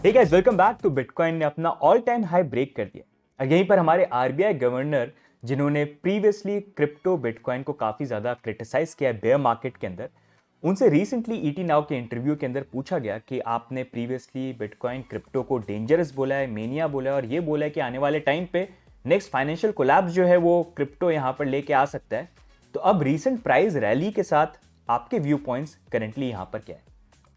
हे guys, welcome back. तो Bitcoin ने अपना ऑल टाइम हाई ब्रेक कर दिया और यहीं पर हमारे आरबीआई गवर्नर, जिन्होंने प्रीवियसली क्रिप्टो बिटकॉइन को काफ़ी ज़्यादा क्रिटिसाइज किया है बेयर मार्केट के अंदर, उनसे रिसेंटली ईटी नाउ के इंटरव्यू के अंदर पूछा गया कि आपने प्रीवियसली बिटकॉइन क्रिप्टो को डेंजरस बोला है, मेनिया बोला है और ये बोला है कि आने वाले टाइम पे नेक्स्ट फाइनेंशियल कोलैप्स जो है वो क्रिप्टो यहाँ पर लेके आ सकता है। तो अब रीसेंट प्राइस रैली के साथ आपके व्यू पॉइंट्स करेंटली यहाँ पर क्या है?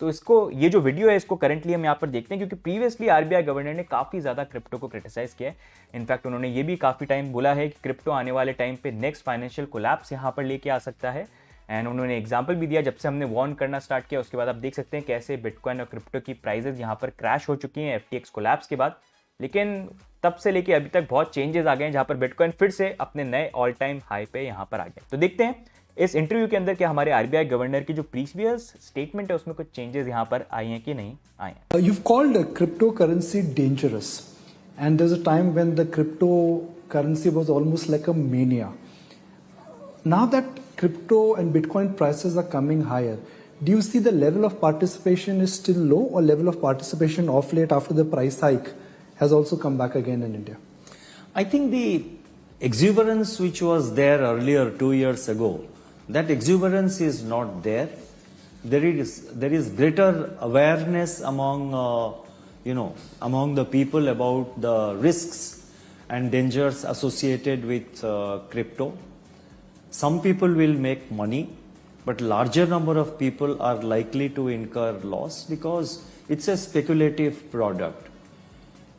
तो इसको, ये जो वीडियो है इसको करंटली हम यहाँ पर देखते हैं क्योंकि प्रीवियसली आरबीआई गवर्नर ने काफ़ी ज़्यादा क्रिप्टो को क्रिटिसाइज किया है। इनफैक्ट उन्होंने ये भी काफ़ी टाइम बोला है कि क्रिप्टो आने वाले टाइम पे नेक्स्ट फाइनेंशियल कोलैप्स यहाँ पर लेके आ सकता है। एंड उन्होंने एग्जाम्पल भी दिया, जब से हमने वार्न करना स्टार्ट किया उसके बाद आप देख सकते हैं कैसे बिटकॉइन और क्रिप्टो की प्राइजेज यहाँ पर क्रैश हो चुकी हैं एफटीएक्स कोलैप्स के बाद। लेकिन तब से लेके अभी तक बहुत चेंजेस आ गए हैं जहाँ पर बिटकॉइन फिर से अपने नए ऑल टाइम हाई पे यहाँ पर आ गए। तो देखते हैं इस इंटरव्यू के अंदर कि हमारे आरबीआई गवर्नर की जो प्रीवियस स्टेटमेंट है उसमें कुछ चेंजेस यहां पर आए हैं कि नहीं आए हैं। You've called cryptocurrency dangerous, and there's a time when the cryptocurrency was almost like a mania. Now that crypto and Bitcoin prices are coming higher, do you see the level of participation is still low, or level of participation off late after the price hike has also come back again in India? I think the exuberance which was there earlier 2 years ago, that exuberance is not there. There is greater awareness among among the people about the risks and dangers associated with crypto. Some people will make money, but larger number of people are likely to incur loss because it's a speculative product.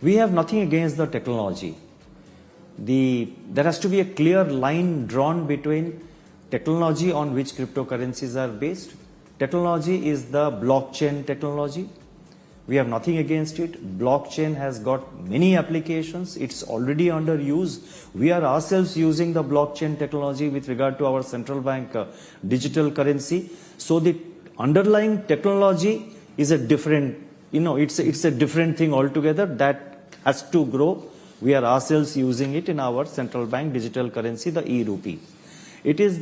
We have nothing against the technology. There has to be a clear line drawn between technology on which cryptocurrencies are based. Technology is the blockchain technology. We have nothing against it. Blockchain has got many applications. It's already under use. We are ourselves using the blockchain technology with regard to our central bank digital currency. So the underlying technology is a different, it's a different thing altogether that has to grow. We are ourselves using it in our central bank digital currency, the e-rupee. It is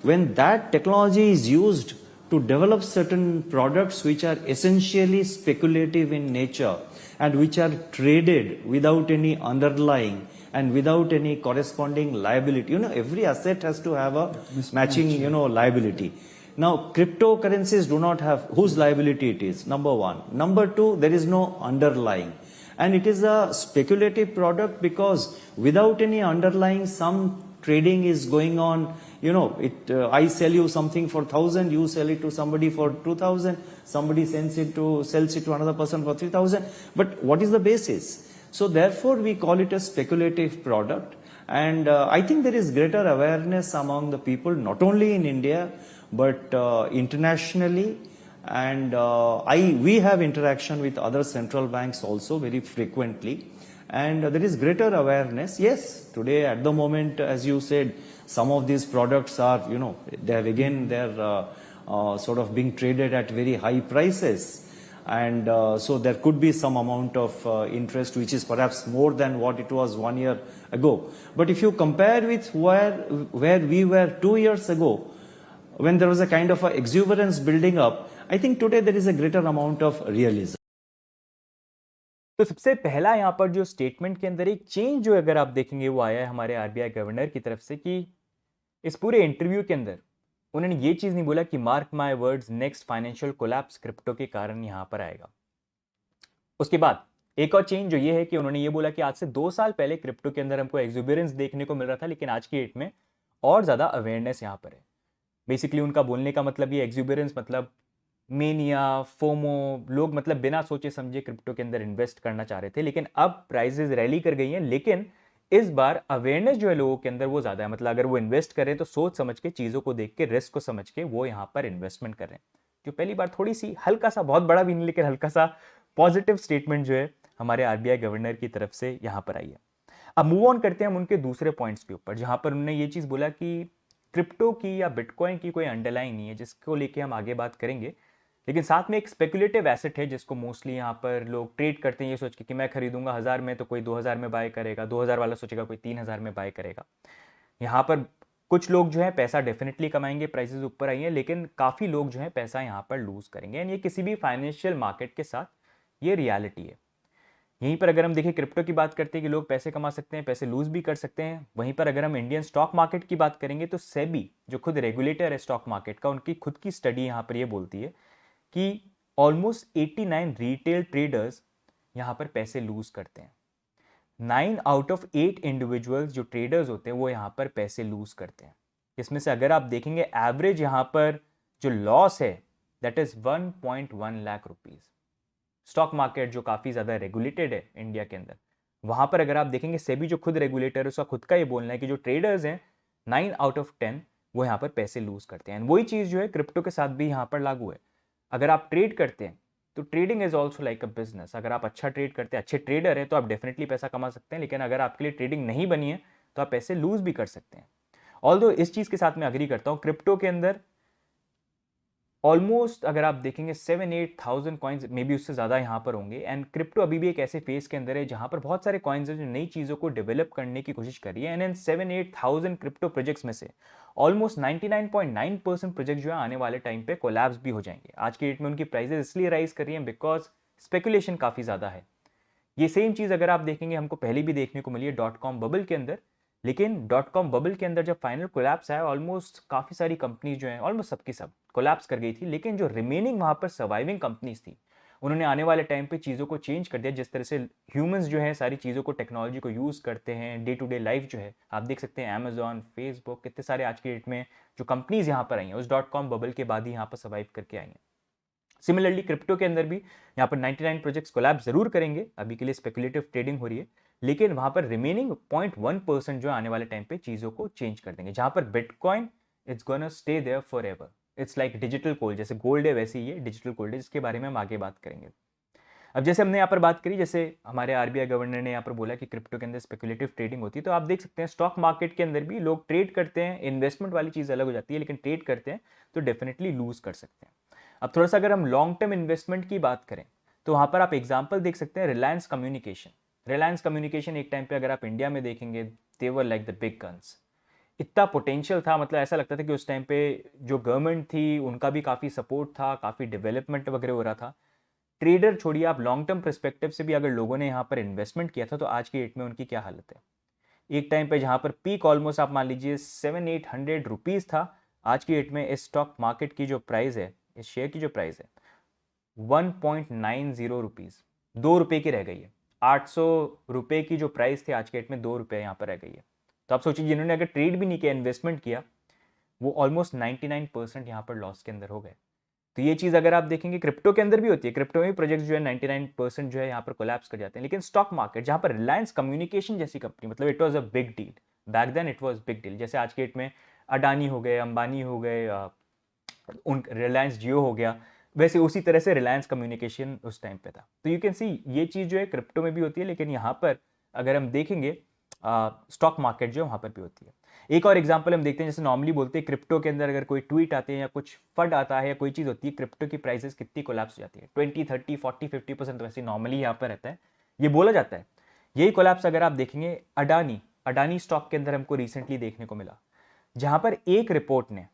when that technology is used to develop certain products which are essentially speculative in nature and which are traded without any underlying and without any corresponding liability. Every asset has to have a matching, liability. Now, cryptocurrencies do not have whose liability it is, number one. Number two, there is no underlying. And it is a speculative product because without any underlying, some trading is going on. I sell you something for 1,000, you sell it to somebody for 2,000, somebody sells it to another person for 3,000. But what is the basis? So therefore, we call it a speculative product. And I think there is greater awareness among the people, not only in India, but internationally. And we have interaction with other central banks also very frequently. And there is greater awareness. Yes, today at the moment, as you said, some of these products are, they're sort of being traded at very high prices. And so there could be some amount of interest which is perhaps more than what it was 1 year ago. But if you compare with where we were 2 years ago, when there was a kind of a exuberance building up, I think today there is a greater amount of realism. तो सबसे पहला यहाँ पर जो statement के अंदर एक change जो अगर आप देखेंगे वो आया है हमारे आरबीआई गवर्नर की तरफ से कि इस पूरे इंटरव्यू के अंदर उन्होंने ये चीज नहीं बोला कि mark my words next financial collapse crypto के कारण यहाँ पर आएगा। उसके बाद एक और चेंज जो ये है कि उन्होंने ये बोला कि आज से 2 साल पहले क्रिप्टो के अंदर हमको एक्सुबरेंस देखने को मिल रहा था, लेकिन आज की डेट में और ज्यादा अवेयरनेस यहाँ पर है। बेसिकली उनका बोलने का मतलब ये एक्सुबरेंस मतलब मेनिया, फोमो, लोग मतलब बिना सोचे समझे क्रिप्टो के अंदर इन्वेस्ट करना चाह रहे थे, लेकिन अब प्राइसेस रैली कर गई हैं। लेकिन इस बार अवेयरनेस जो है लोगों के अंदर वो ज्यादा है, मतलब अगर वो इन्वेस्ट करें तो सोच समझ के, चीजों को देख के, रिस्क को समझ के वो यहां पर इन्वेस्टमेंट कर रहे हैं। जो पहली बार थोड़ी सी हल्का सा, बहुत बड़ा भी नहीं लेकिन हल्का सा पॉजिटिव स्टेटमेंट जो है हमारे आरबीआई गवर्नर की तरफ से यहां पर आई है। अब मूव ऑन करते हैं हम उनके दूसरे पॉइंट्स के ऊपर, जहां पर उन्होंने ये चीज बोला कि क्रिप्टो की या बिटकॉइन की कोई अंडरलाइन नहीं है, जिसको लेके हम आगे बात करेंगे, लेकिन साथ में एक स्पेकुलेटिव एसेट है जिसको मोस्टली यहाँ पर लोग ट्रेड करते हैं ये सोच के कि मैं खरीदूंगा 1000 में तो कोई 2000 में बाय करेगा, 2000 वाला सोचेगा कोई 3000 में बाय करेगा। यहाँ पर कुछ लोग जो है पैसा डेफिनेटली कमाएंगे, प्राइसेस ऊपर आई हैं, लेकिन काफ़ी लोग जो है पैसा यहाँ पर लूज करेंगे। एंड ये किसी भी फाइनेंशियल मार्केट के साथ ये रियलिटी है। यहीं पर अगर हम देखें क्रिप्टो की बात करते हैं कि लोग पैसे कमा सकते हैं, पैसे लूज भी कर सकते हैं, वहीं पर अगर हम इंडियन स्टॉक मार्केट की बात करेंगे तो सेबी जो खुद रेगुलेटर है स्टॉक मार्केट का, उनकी खुद की स्टडी यहाँ पर ये बोलती है कि ऑलमोस्ट 89 रिटेल ट्रेडर्स यहाँ पर पैसे लूज करते हैं। 9 आउट ऑफ 8 इंडिविजुअल्स जो ट्रेडर्स होते हैं वो यहाँ पर पैसे लूज करते हैं। इसमें से अगर आप देखेंगे एवरेज यहाँ पर जो लॉस है that is 1.1 lakh rupees. Stock market जो काफ़ी ज़्यादा रेगुलेटेड है इंडिया के अंदर, वहाँ पर अगर आप देखेंगे सेबी जो खुद रेगुलेटर है उसका खुद का ये बोलना है कि जो ट्रेडर्स हैं 9 आउट ऑफ 10 वो यहाँ पर पैसे लूज करते हैं। वही चीज़ जो है क्रिप्टो के साथ भी यहाँ पर लागू है। अगर आप ट्रेड करते हैं तो trading is also like a business. अगर आप अच्छा ट्रेड करते हैं, अच्छे ट्रेडर हैं, तो आप डेफिनेटली पैसा कमा सकते हैं, लेकिन अगर आपके लिए ट्रेडिंग नहीं बनी है तो आप पैसे लूज भी कर सकते हैं। ऑल्दो इस चीज़ के साथ मैं अग्री करता हूँ, क्रिप्टो के अंदर ऑलमोस्ट अगर आप देखेंगे 7-8,000 कॉइन्स मे बी उससे ज़्यादा यहाँ पर होंगे। एंड क्रिप्टो अभी भी एक ऐसे फेज के अंदर है जहाँ पर बहुत सारे कॉइन्स हैं जो नई चीज़ों को डेवलप करने की कोशिश कर रही है। एंड इन 7-8,000 क्रिप्टो प्रोजेक्ट्स में से ऑलमोस्ट 99.9% प्रोजेक्ट जो है आने वाले टाइम पे कोलैप्स भी हो जाएंगे। आज की डेट में उनकी प्राइजेस इसलिए राइज कर रही हैं बिकॉज स्पेकुलेशन काफ़ी ज़्यादा है। ये सेम चीज़ अगर आप देखेंगे हमको पहले भी देखने को मिली है .com बबल के अंदर, लेकिन .com बबल के अंदर जब फाइनल कोलैप्स आया ऑलमोस्ट काफ़ी सारी कंपनीज जो हैं ऑलमोस्ट सबकी सब कोलैप्स कर गई थी, लेकिन जो रिमेनिंग वहाँ पर सर्वाइविंग कंपनीज थी उन्होंने आने वाले टाइम पे चीज़ों को चेंज कर दिया। जिस तरह से ह्यूमंस जो है सारी चीज़ों को टेक्नोलॉजी को यूज़ करते हैं डे टू डे लाइफ जो है, आप देख सकते हैं अमेजॉन, फेसबुक, कितने सारे आज की डेट में जो कंपनीज यहाँ पर आई हैं उस .com बबल के बाद ही यहाँ पर सर्वाइव करके आई हैं। सिमिलरली क्रिप्टो के अंदर भी यहाँ पर 99 प्रोजेक्ट्स कोलैप्स जरूर करेंगे, अभी के लिए स्पेकुलेटिव ट्रेडिंग हो रही है, लेकिन वहाँ पर रिमेनिंग 0.1% जो आने वाले टाइम पे चीज़ों को चेंज कर देंगे। जहाँ पर Bitcoin it's gonna stay there forever. It's like digital gold, जैसे गोल्ड है वैसे ही ये डिजिटल गोल्ड है, जिसके बारे में हम आगे बात करेंगे। अब जैसे हमने यहाँ पर बात करी, जैसे हमारे आरबीआई गवर्नर ने यहाँ पर बोला कि क्रिप्टो के अंदर स्पेकुलेटिव ट्रेडिंग होती है, तो आप देख सकते हैं स्टॉक मार्केट के अंदर भी लोग ट्रेड करते हैं, इन्वेस्टमेंट वाली चीज़ अलग हो जाती है, लेकिन ट्रेड करते हैं तो डेफिनेटली लूज कर सकते हैं। अब थोड़ा सा अगर हम लॉन्ग टर्म इन्वेस्टमेंट की बात करें तो वहाँ पर आप एग्जाम्पल देख सकते हैं रिलायंस कम्युनिकेशन। रिलायंस कम्युनिकेशन एक टाइम पे अगर आप इंडिया में देखेंगे they were like the big guns. इतना पोटेंशियल था, मतलब ऐसा लगता था कि उस टाइम पे जो गवर्नमेंट थी उनका भी काफ़ी सपोर्ट था, काफ़ी डेवलपमेंट वगैरह हो रहा था। ट्रेडर छोड़िए, आप लॉन्ग टर्म परस्पेक्टिव से भी अगर लोगों ने यहाँ पर इन्वेस्टमेंट किया था तो आज की डेट में उनकी क्या हालत है। एक टाइम पे जहाँ पर पीक ऑलमोस्ट आप मान लीजिए 700-800 रुपीज़ था, आज की डेट में इस स्टॉक मार्केट की जो प्राइस है, इस शेयर की जो प्राइस है 1.90 रुपीज़, 2 रुपये की रह गई है। 800 रुपये की जो प्राइस थी आज के डेट में 2 रुपये यहाँ पर रह गई है। तो आप सोचिए जिन्होंने अगर ट्रेड भी नहीं किया, इन्वेस्टमेंट किया, वो ऑलमोस्ट 99% यहाँ पर लॉस के अंदर हो गए। तो ये चीज़ अगर आप देखेंगे क्रिप्टो के अंदर भी होती है, क्रिप्टो में भी प्रोजेक्ट जो है 99% जो है यहाँ पर कोलैप्स कर जाते हैं। लेकिन स्टॉक मार्केट जहाँ पर रिलायंस कम्युनिकेशन जैसी कंपनी, मतलब it was a big deal, back then it was big deal. जैसे आज के डेट में अडानी हो गए, अंबानी हो गए, उन रिलायंस जियो हो गया, वैसे उसी तरह से रिलायंस कम्युनिकेशन उस टाइम पे था। तो यू कैन सी ये चीज़ जो है क्रिप्टो में भी होती है, लेकिन यहाँ पर अगर हम देखेंगे स्टॉक मार्केट जो वहाँ पर भी होती है। एक और एग्जांपल हम देखते हैं, जैसे नॉर्मली बोलते हैं क्रिप्टो के अंदर अगर कोई ट्वीट आते हैं या कुछ फंड आता है या कोई चीज़ होती है, क्रिप्टो की प्राइसेस कितनी कोलैप्स हो जाती है, 20, 30, 40, 50% वैसे नॉर्मली यहाँ पर रहता है, ये बोला जाता है। यही कोलैप्स अगर आप देखेंगे अडानी स्टॉक के अंदर हमको रिसेंटली देखने को मिला, जहाँ पर एक रिपोर्ट ने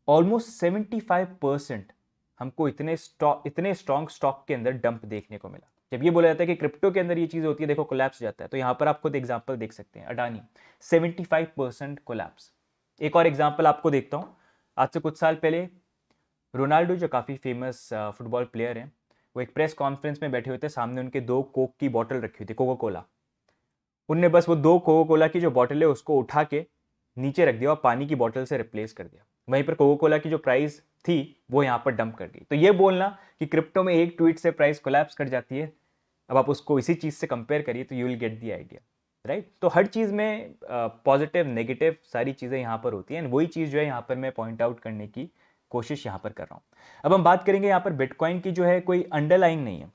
ऑलमोस्ट 75% हमको इतने स्ट्रॉन्ग स्टॉक के अंदर डंप देखने को मिला। जब ये बोला जाता है कि क्रिप्टो के अंदर ये चीज़ होती है, देखो कोलैप्स हो जाता है, तो यहाँ पर आप खुद एग्जांपल देख सकते हैं, अडानी 75% कोलैप्स। एक और एग्जांपल आपको देखता हूँ, आज से कुछ साल पहले रोनाल्डो जो काफ़ी फेमस फुटबॉल प्लेयर हैं, वो एक प्रेस कॉन्फ्रेंस में बैठे हुए थे, सामने उनके 2 कोक की बॉटल रखी हुई थी, कोका कोला। उनने बस वो 2 कोका कोला की जो बॉटल है उसको उठा के नीचे रख दिया और पानी की बॉटल से रिप्लेस कर दिया। वहीं पर कोका कोला की जो प्राइस थी वो यहाँ पर डंप कर गई। तो ये बोलना कि क्रिप्टो में एक ट्वीट से प्राइस कोलैप्स कर जाती है, अब आप उसको इसी चीज़ से कंपेयर करिए तो you will get the idea, right. तो हर चीज़ में पॉजिटिव नेगेटिव सारी चीज़ें यहाँ पर होती हैं, वही चीज़ जो है यहाँ पर मैं पॉइंट आउट करने की कोशिश यहाँ पर कर रहा हूँ। अब हम बात करेंगे यहाँ पर बिटकॉइन की, जो है कोई अंडरलाइंग नहीं है,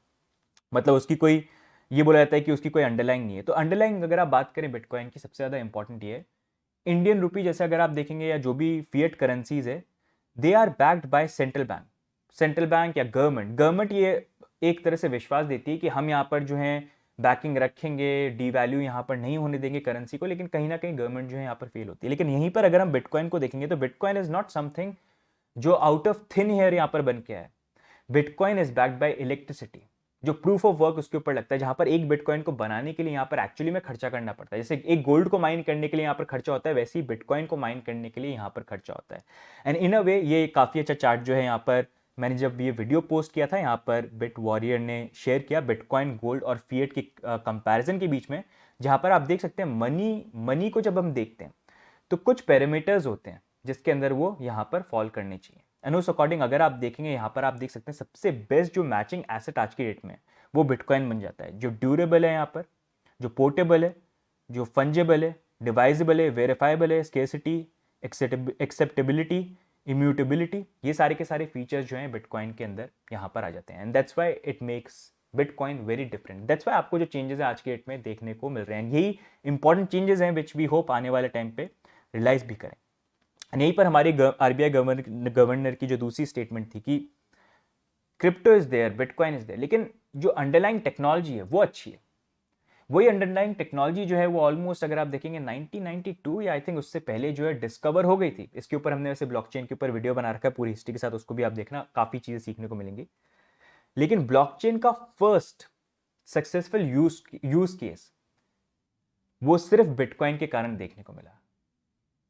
मतलब उसकी कोई, ये बोला जाता है कि उसकी कोई अंडरलाइंग नहीं है। तो अंडरलाइंग अगर आप बात करें बिटकॉइन की, सबसे ज़्यादा इंपॉर्टेंट ये है, इंडियन रुपी जैसे अगर आप देखेंगे या जो भी फिएट करेंसीज है, they are backed by central bank या गवर्नमेंट ये एक तरह से विश्वास देती है कि हम यहाँ पर जो है बैकिंग रखेंगे, डी वैल्यू यहाँ पर नहीं होने देंगे करेंसी को, लेकिन कहीं ना कहीं गवर्नमेंट जो है यहाँ पर फेल होती है। लेकिन यहीं पर अगर हम बिटकॉइन को देखेंगे तो बिटकॉइन इज नॉट समथिंग जो आउट ऑफ थिन हेयर यहाँ पर बन के आया है। Bitcoin is backed by electricity. जो प्रूफ ऑफ वर्क उसके ऊपर लगता है, जहां पर एक बिटकॉइन को बनाने के लिए यहाँ पर एक्चुअली में खर्चा करना पड़ता है। जैसे एक गोल्ड को माइन करने के लिए यहाँ पर खर्चा होता है, वैसे ही बिटकॉइन को माइन करने के लिए यहाँ पर खर्चा होता है। एंड इन अ वे ये काफ़ी अच्छा चार्ट जो है यहाँ पर मैंने जब ये वीडियो पोस्ट किया था, यहाँ पर बिट वॉरियर ने शेयर किया बिटकॉइन, गोल्ड और फिएट की कंपैरिजन के बीच में, जहाँ पर आप देख सकते हैं मनी को जब हम देखते हैं तो कुछ पैरामीटर्स होते हैं जिसके अंदर वो यहाँ पर फॉल करने चाहिए। एंड उस अकॉर्डिंग अगर आप देखेंगे यहाँ पर आप देख सकते हैं सबसे बेस्ट जो मैचिंग एसेट आज की डेट में वो बिटकॉइन बन जाता है, जो ड्यूरेबल है, यहाँ पर जो पोर्टेबल है, जो फंजेबल है, डिवाइजेबल है, वेरीफाइबल है, स्केर्सिटी, एक्सेप्टेबिलिटी, इम्यूटेबिलिटी, ये सारे के सारे फीचर्स जो हैं बिटकॉइन के अंदर यहाँ पर आ जाते हैं। And that's why it makes bitcoin very different. That's why आपको जो चेंजेस है आज के डेट में देखने को मिल रहे हैं, यही इंपॉर्टेंट चेंजेस हैं विच वी होप आने वाले टाइम पे रियलाइज भी करें। यहीं पर हमारी आरबीआई गवर्नर की जो दूसरी स्टेटमेंट थी कि crypto is there, Bitcoin is there, लेकिन जो अंडरलाइंग टेक्नोलॉजी है वो अच्छी है। वही अंडरलाइंग टेक्नोलॉजी जो है वो ऑलमोस्ट अगर आप देखेंगे 1992 या आई थिंक उससे पहले जो है डिस्कवर हो गई थी। इसके ऊपर हमने वैसे ब्लॉकचेन के ऊपर वीडियो बना रखा है पूरी हिस्ट्री के साथ, उसको भी आप देखना, काफ़ी चीज़ें सीखने को मिलेंगी। लेकिन ब्लॉकचेन का फर्स्ट सक्सेसफुल यूज केस वो सिर्फ बिटकॉइन के कारण देखने को मिला।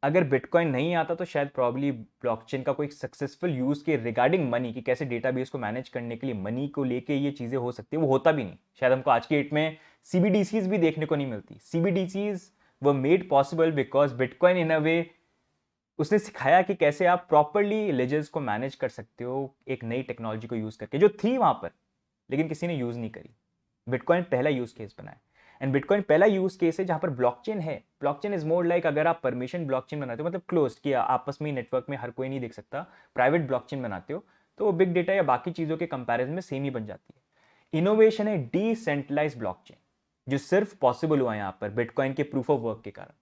अगर बिटकॉइन नहीं आता तो शायद प्रॉब्ली ब्लॉकचेन का कोई सक्सेसफुल यूज के रिगार्डिंग मनी की, कैसे डेटाबेस को मैनेज करने के लिए मनी को लेके ये चीज़ें हो सकती है, वो होता भी नहीं। शायद हमको आज के डेट में CBDCs भी देखने को नहीं मिलती। CBDCs were made possible because bitcoin in a way उसने सिखाया कि कैसे आप प्रॉपरली लेजर्स को मैनेज कर सकते हो एक नई टेक्नोलॉजी को यूज़ करके, जो थी वहाँ पर लेकिन किसी ने यूज़ नहीं करी। बिटकॉइन पहला यूज़ केस बना है। एंड बिटकॉइन पहला यूज केस है जहां पर ब्लॉकचेन है। ब्लॉकचेन इज मोर लाइक अगर आप परमिशन ब्लॉकचेन बनाते हो, मतलब क्लोज किया, आपस में नेटवर्क में हर कोई नहीं देख सकता, प्राइवेट ब्लॉकचेन बनाते हो तो वो बिग डेटा या बाकी चीजों के कंपैरिजन में सेम ही बन जाती है। इनोवेशन है डिसेंट्रलाइज ब्लॉकचेन, जो सिर्फ पॉसिबल हुआ यहाँ पर बिटकॉइन के प्रूफ ऑफ वर्क के कारण।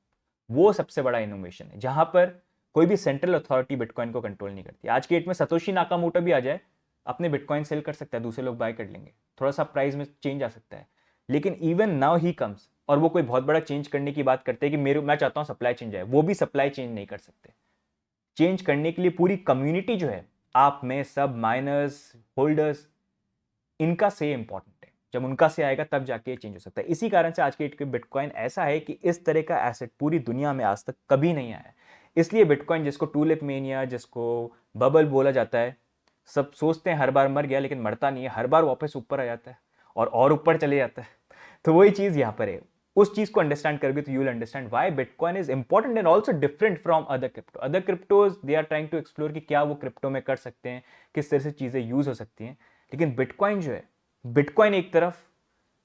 वो सबसे बड़ा इनोवेशन है जहां पर कोई भी सेंट्रल अथॉरिटी बिटकॉइन को कंट्रोल नहीं करती। आज के डेट में सतोशी नाकामोटो भी आ जाए, अपने बिटकॉइन सेल कर सकता है, दूसरे लोग बाय कर लेंगे, थोड़ा सा प्राइस में चेंज आ सकता है, लेकिन इवन नाउ ही कम्स और वो कोई बहुत बड़ा चेंज करने की बात करते हैं कि मैं चाहता हूं सप्लाई चेंज आए, वो भी सप्लाई चेंज नहीं कर सकते। चेंज करने के लिए पूरी कम्युनिटी जो है, आप में सब माइनर्स, होल्डर्स, इनका से इंपॉर्टेंट है। जब उनका से आएगा तब जाके चेंज हो सकता है। इसी कारण से आज के बिटकॉइन ऐसा है कि इस तरह का एसेट पूरी दुनिया में आज तक कभी नहीं आया। इसलिए बिटकॉइन, जिसको टूलिप मेनिया, जिसको बबल बोला जाता है, सब सोचते हैं हर बार मर गया, लेकिन मरता नहीं है, हर बार वापस ऊपर आ जाता है और ऊपर चले जाता है। तो वही चीज यहाँ पर है। उस चीज को अंडरस्टैंड करोगे तो you will understand why Bitcoin is important and also different from other crypto. Other cryptos they are trying to explore कि क्या वो क्रिप्टो में कर सकते हैं, किस तरह से चीजें यूज हो सकती हैं, लेकिन बिटकॉइन जो है, बिटकॉइन एक तरफ,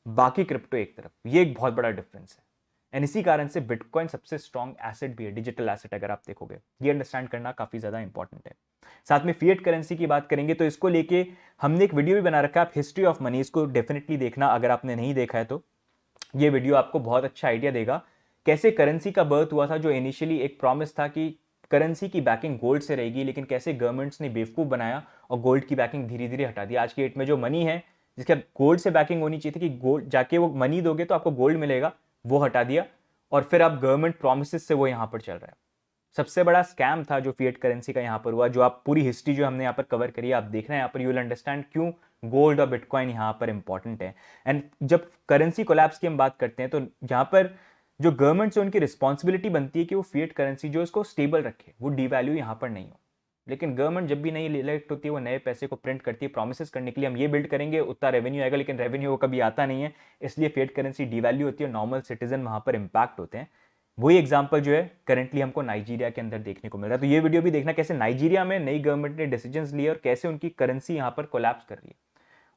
बाकी क्रिप्टो एक तरफ, ये एक बहुत बड़ा डिफरेंस है। एंड इसी कारण से बिटकॉइन सबसे स्ट्रॉन्ग एसेट भी है, डिजिटल एसेट अगर आप देखोगे। ये अंडरस्टैंड करना काफी ज्यादा इंपॉर्टेंट है। साथ में फिएट करेंसी की बात करेंगे तो इसको लेके हमने एक वीडियो भी बना रखा है, आप हिस्ट्री ऑफ मनी, इसको डेफिनेटली देखना अगर आपने नहीं देखा है तो। ये वीडियो आपको बहुत अच्छा आइडिया देगा कैसे करेंसी का बर्थ हुआ था, जो इनिशियली एक प्रॉमिस था कि करेंसी की बैकिंग गोल्ड से रहेगी, लेकिन कैसे गवर्नमेंट्स ने बेवकूफ बनाया और गोल्ड की बैकिंग धीरे धीरे हटा दी। आज की डेट में जो मनी है जिसका गोल्ड से बैकिंग होनी चाहिए थी कि गोल्ड जाके वो मनी दोगे तो आपको गोल्ड मिलेगा, वो हटा दिया और फिर अब गवर्नमेंट प्रॉमिसेस से वो यहाँ पर चल रहा है। सबसे बड़ा स्कैम था जो फिएट करेंसी का यहाँ पर हुआ, जो आप पूरी हिस्ट्री जो हमने यहाँ पर कवर करी है आप देखना है यहाँ पर, यू विल अंडरस्टैंड क्यों गोल्ड और बिटकॉइन यहाँ पर इंपॉर्टेंट है। एंड जब करेंसी कोलैप्स की हम बात करते हैं तो यहाँ पर जो गवर्नमेंट से उनकी रिस्पॉन्सिबिलिटी बनती है कि वो फिएट करेंसी जो उसको स्टेबल रखे, वो डिवैल्यू यहाँ पर नहीं हो। लेकिन गवर्नमेंट जब भी नई इलेक्ट होती है वो नए पैसे को प्रिंट करती है, प्रोमिस करने के लिए हम ये बिल्ड करेंगे, उतना रेवेन्यू आएगा, लेकिन रेवेन्यू वो कभी आता नहीं है, इसलिए फिएट करेंसी डिवैल्यू होती है, नॉर्मल सिटीजन वहाँ पर इंपैक्ट होते हैं। वही एग्जांपल जो है करंटली हमको नाइजीरिया के अंदर देखने को मिल रहा है। तो ये वीडियो भी देखना कैसे नाइजीरिया में नई गवर्नमेंट ने डिसीजंस लिए और कैसे उनकी करेंसी यहाँ पर कोलैप्स कर रही है।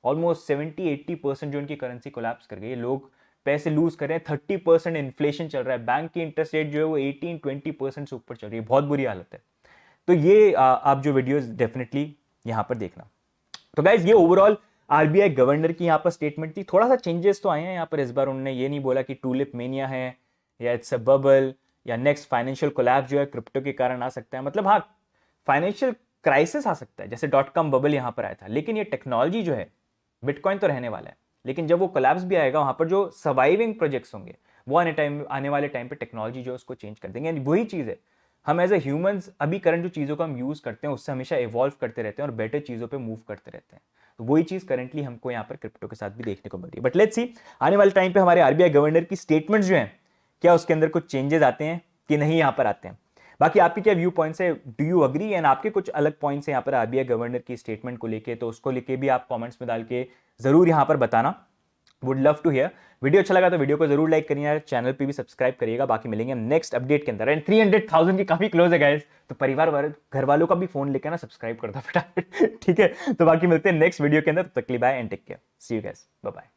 ऑलमोस्ट 70-80% जो उनकी करेंसी कोलैप्स कर गई है, लोग पैसे लूज कर रहे हैं, 30% इन्फ्लेशन चल रहा है, बैंक की इंटरेस्ट रेट जो है वो 18-20% से ऊपर चल रही है, बहुत बुरी हालत है। तो ये आप जो वीडियोस डेफिनेटली यहाँ पर देखना। तो गाइज ये ओवरऑल आरबीआई गवर्नर की यहाँ पर स्टेटमेंट थी। थोड़ा सा चेंजेस तो आए हैं यहाँ पर इस बार, उन्होंने ये नहीं बोला कि टूलिप मेनिया है या इट्स अ बबल या नेक्स्ट फाइनेंशियल कोलैप्स जो है क्रिप्टो के कारण आ सकता है। मतलब हाँ, फाइनेंशियल क्राइसिस आ सकता है, जैसे .com बबल यहाँ पर आया था, लेकिन ये टेक्नोलॉजी जो है बिटकॉइन तो रहने वाला है, लेकिन जब वो कोलैप्स भी आएगा वहां पर जो सर्वाइविंग प्रोजेक्ट्स होंगे वो आने वाले टाइम पे टेक्नोलॉजी जो है उसको चेंज कर देंगे। वही चीज है, हम एज ए ह्यूमंस अभी करंट जो चीज़ों को हम यूज़ करते हैं उससे हमेशा इवॉल्व करते रहते हैं और बेटर चीज़ों पे मूव करते रहते हैं। तो वही चीज़ करंटली हमको यहाँ पर क्रिप्टो के साथ भी देखने को मिल रही है। बट लेट्स सी आने वाले टाइम पे हमारे आरबीआई गवर्नर की स्टेटमेंट्स जो हैं क्या उसके अंदर कुछ चेंजेस आते हैं कि नहीं यहाँ पर आते हैं। बाकी आपके क्या व्यू पॉइंट्स है, डू यू अग्री, एंड आपके कुछ अलग पॉइंट्स हैं यहाँ पर आरबीआई गवर्नर की स्टेटमेंट को लेके, तो उसको लेके भी आप कमेंट्स में डाल के जरूर यहाँ पर बताना। Would love to hear. Video अच्छा लगा तो वीडियो को जरूर लाइक करिए, चैनल पे भी सब्सक्राइब करिएगा। बाकी मिलेंगे हम नेक्स्ट अपडेट के अंदर। एंड 300,000 की काफी क्लोज है गाइस, तो परिवार वाले घर वालों का भी फोन लेकर ना सब्सक्राइब कर दो फटाफट, ठीक है। तो बाकी मिलते हैं नेक्स्ट वीडियो के अंदर, तब तक के लिए bye and take care, see you guys, bye bye.